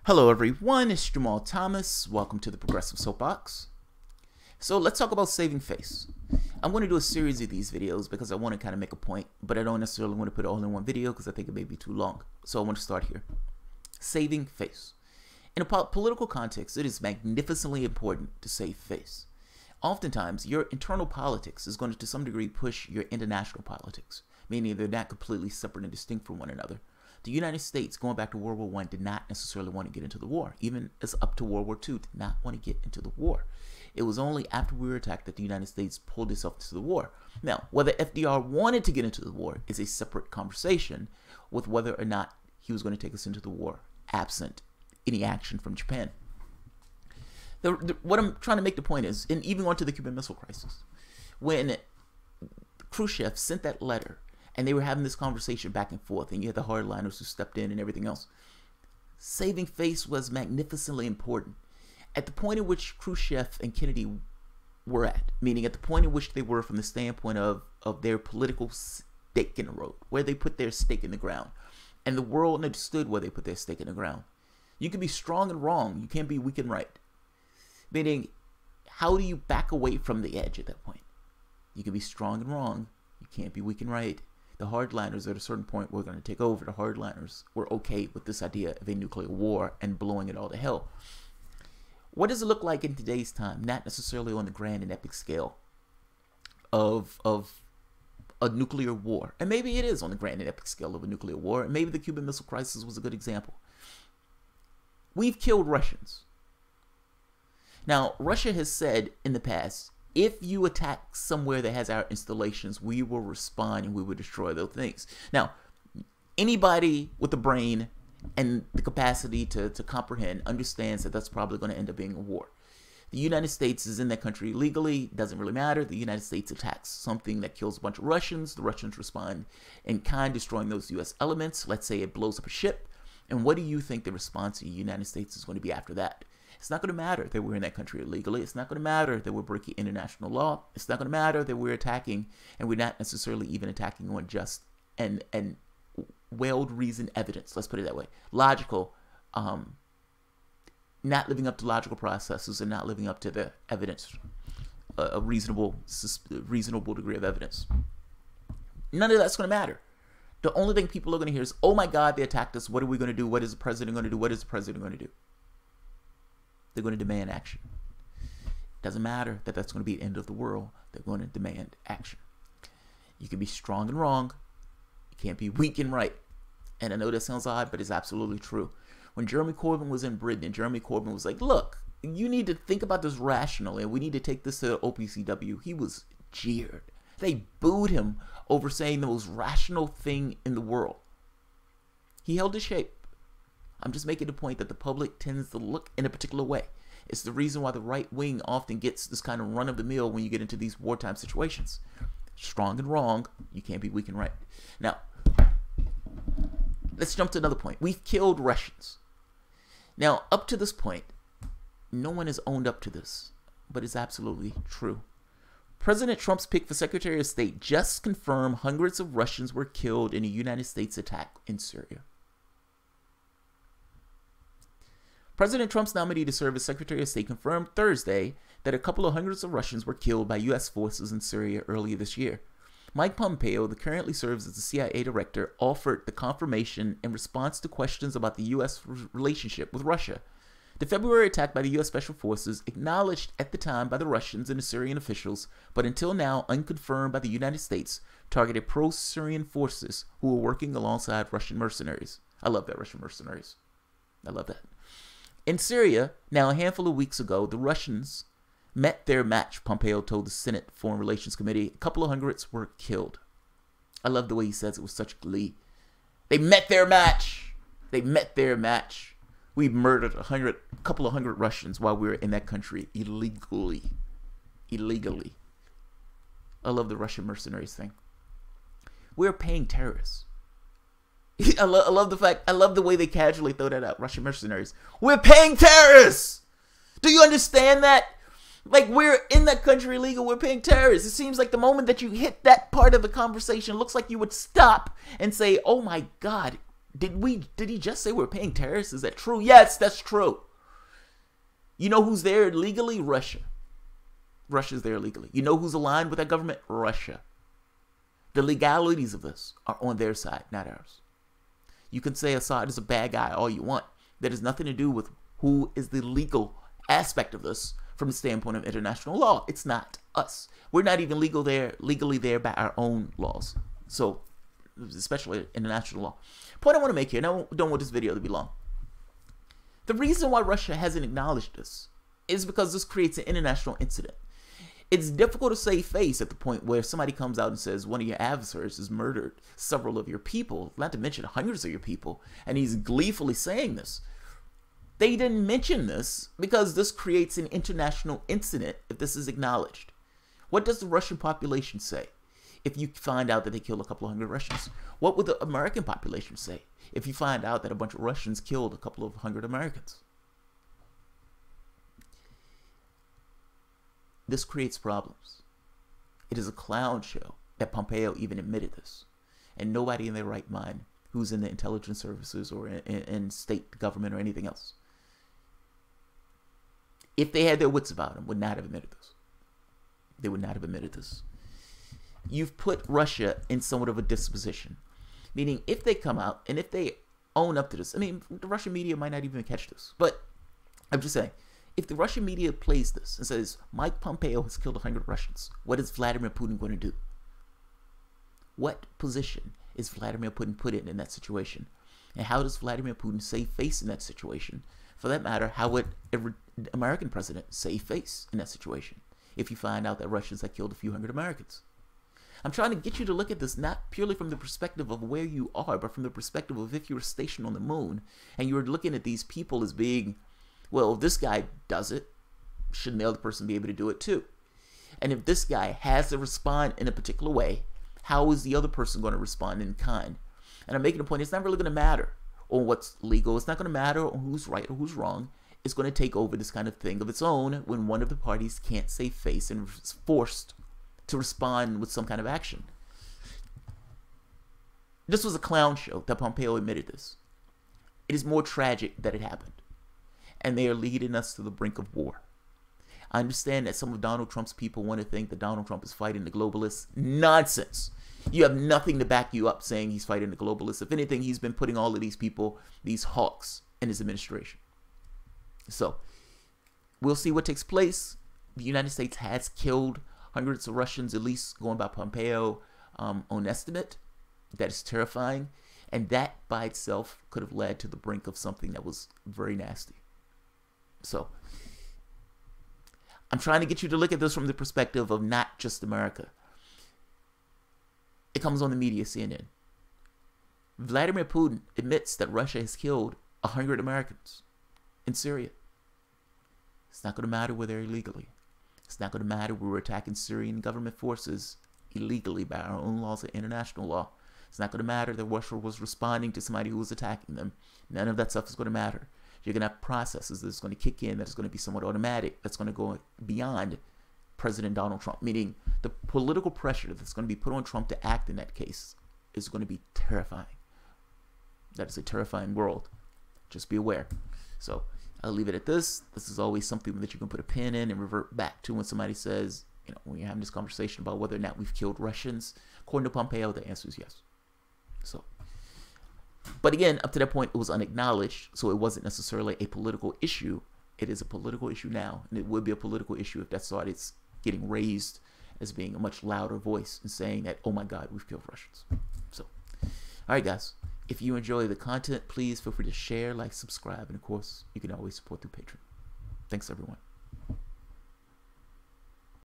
Hello everyone, it's Jamal Thomas. Welcome to the Progressive Soapbox. So let's talk about saving face. I'm going to do a series of these videos because I want to kind of make a point, but I don't necessarily want to put it all in one video because I think it may be too long. So I want to start here. Saving face. In a political context, it is magnificently important to save face. Oftentimes, your internal politics is going to some degree push your international politics, meaning they're not completely separate and distinct from one another. The United States, going back to World War I, did not necessarily want to get into the war. Even as up to World War II, did not want to get into the war. It was only after we were attacked that the United States pulled itself into the war. Now, whether FDR wanted to get into the war is a separate conversation with whether or not he was going to take us into the war, absent any action from Japan. What I'm trying to make the point is, and even on to the Cuban Missile Crisis, when Khrushchev sent that letter, and they were having this conversation back and forth, and you had the hardliners who stepped in and everything else. Saving face was magnificently important. At the point at which Khrushchev and Kennedy were at, meaning at the point at which they were from the standpoint of their political stake in the road, where they put their stake in the ground, and the world understood where they put their stake in the ground. You can be strong and wrong. You can't be weak and right. Meaning, how do you back away from the edge at that point? You can be strong and wrong. You can't be weak and right. The hardliners at a certain point were going to take over. The hardliners were okay with this idea of a nuclear war and blowing it all to hell. What does it look like in today's time? Not necessarily on the grand and epic scale of a nuclear war. And maybe it is on the grand and epic scale of a nuclear war. And maybe the Cuban Missile Crisis was a good example. We've killed Russians. Now, Russia has said in the past, if you attack somewhere that has our installations, we will respond and we will destroy those things. Now, anybody with a brain and the capacity to comprehend understands that that's probably going to end up being a war. The United States is in that country illegally. It doesn't really matter. The United States attacks something that kills a bunch of Russians. The Russians respond in kind, destroying those U.S. elements. Let's say it blows up a ship. And what do you think the response of the United States is going to be after that? It's not going to matter that we're in that country illegally. It's not going to matter that we're breaking international law. It's not going to matter that we're attacking, and we're not necessarily even attacking on just and well-reasoned evidence. Let's put it that way. Logical, not living up to logical processes and not living up to the evidence, a reasonable degree of evidence. None of that's going to matter. The only thing people are going to hear is, oh my God, they attacked us. What are we going to do? What is the president going to do? What is the president going to do? They're going to demand action. It doesn't matter that that's going to be the end of the world. They're going to demand action. You can be strong and wrong. You can't be weak and right. And I know that sounds odd, but it's absolutely true. When Jeremy Corbyn was in Britain, and Jeremy Corbyn was like, look, you need to think about this rationally, and we need to take this to the OPCW. He was jeered. They booed him over saying the most rational thing in the world. He held his shape. I'm just making the point that the public tends to look in a particular way. It's the reason why the right wing often gets this kind of run-of-the-mill when you get into these wartime situations. Strong and wrong, you can't be weak and right. Now, let's jump to another point. We've killed Russians. Now, up to this point, no one has owned up to this, but it's absolutely true. President Trump's pick for Secretary of State just confirmed hundreds of Russians were killed in a United States attack in Syria. President Trump's nominee to serve as Secretary of State confirmed Thursday that a couple of hundreds of Russians were killed by U.S. forces in Syria earlier this year. Mike Pompeo, that currently serves as the CIA director, offered the confirmation in response to questions about the U.S. relationship with Russia. The February attack by the U.S. Special Forces, acknowledged at the time by the Russians and the Syrian officials, but until now unconfirmed by the United States, targeted pro-Syrian forces who were working alongside Russian mercenaries. I love that, Russian mercenaries. I love that. In Syria, now a handful of weeks ago, the Russians met their match, Pompeo told the Senate Foreign Relations Committee. A couple of hundreds were killed. I love the way he says it with such glee. They met their match. They met their match. We murdered a couple of hundred Russians while we were in that country illegally. Illegally. I love the Russian mercenaries thing. We're paying terrorists. I love the fact, I love the way they casually throw that out. Russian mercenaries. We're paying terrorists! Do you understand that? Like, we're in that country illegal, we're paying terrorists. It seems like the moment that you hit that part of the conversation, it looks like you would stop and say, oh my God, Did he just say we're paying terrorists? Is that true? Yes, that's true. You know who's there legally? Russia. Russia's there legally. You know who's aligned with that government? Russia. The legalities of this are on their side, not ours. You can say Assad is a bad guy all you want. That has nothing to do with who is the legal aspect of this from the standpoint of international law. It's not us. We're not even legally there by our own laws. So, especially international law. Point I want to make here, and I don't want this video to be long. The reason why Russia hasn't acknowledged this is because this creates an international incident. It's difficult to save face at the point where somebody comes out and says one of your adversaries has murdered several of your people, not to mention hundreds of your people, and he's gleefully saying this. They didn't mention this because this creates an international incident if this is acknowledged. What does the Russian population say if you find out that they killed a couple of hundred Russians? What would the American population say if you find out that a bunch of Russians killed a couple of hundred Americans? This creates problems. It is a clown show that Pompeo even admitted this. And nobody in their right mind who's in the intelligence services or in state government or anything else, if they had their wits about them, would not have admitted this. They would not have admitted this. You've put Russia in somewhat of a disposition. Meaning, if they come out and if they own up to this, I mean, the Russian media might not even catch this. But I'm just saying, if the Russian media plays this and says, Mike Pompeo has killed 100 Russians, what is Vladimir Putin going to do? What position is Vladimir Putin put in that situation? And how does Vladimir Putin save face in that situation? For that matter, how would an American president save face in that situation if you find out that Russians have killed a few hundred Americans? I'm trying to get you to look at this not purely from the perspective of where you are, but from the perspective of if you were stationed on the moon and you were looking at these people as being, well, if this guy does it, shouldn't the other person be able to do it too? And if this guy has to respond in a particular way, how is the other person going to respond in kind? And I'm making a point, it's not really going to matter on what's legal. It's not going to matter on who's right or who's wrong. It's going to take over this kind of thing of its own when one of the parties can't save face and is forced to respond with some kind of action. This was a clown show that Pompeo admitted this. It is more tragic that it happened. And they are leading us to the brink of war. I understand that some of Donald Trump's people want to think that Donald Trump is fighting the globalists. Nonsense. You have nothing to back you up saying he's fighting the globalists. If anything, he's been putting all of these people, these hawks, in his administration. So, we'll see what takes place. The United States has killed hundreds of Russians, at least going by Pompeo on estimate. That is terrifying. And that by itself could have led to the brink of something that was very nasty. So, I'm trying to get you to look at this from the perspective of not just America. It comes on the media, CNN. Vladimir Putin admits that Russia has killed 100 Americans in Syria. It's not going to matter whether they're illegally. It's not going to matter whether we're attacking Syrian government forces illegally by our own laws or international law. It's not going to matter that Russia was responding to somebody who was attacking them. None of that stuff is going to matter. You're going to have processes that's going to kick in that's going to be somewhat automatic, that's going to go beyond President Donald Trump, meaning the political pressure that's going to be put on Trump to act in that case is going to be terrifying. That is a terrifying world. Just be aware. So I'll leave it at this. This is always something that you can put a pin in and revert back to when somebody says, you know, when you're having this conversation about whether or not we've killed Russians. According to Pompeo, the answer is yes. So, but again, up to that point, it was unacknowledged, so it wasn't necessarily a political issue. It is a political issue now, and it would be a political issue if that started getting raised as being a much louder voice and saying that, oh my God, we've killed Russians. So, all right, guys, if you enjoy the content, please feel free to share, like, subscribe, and of course, you can always support through Patreon. Thanks, everyone.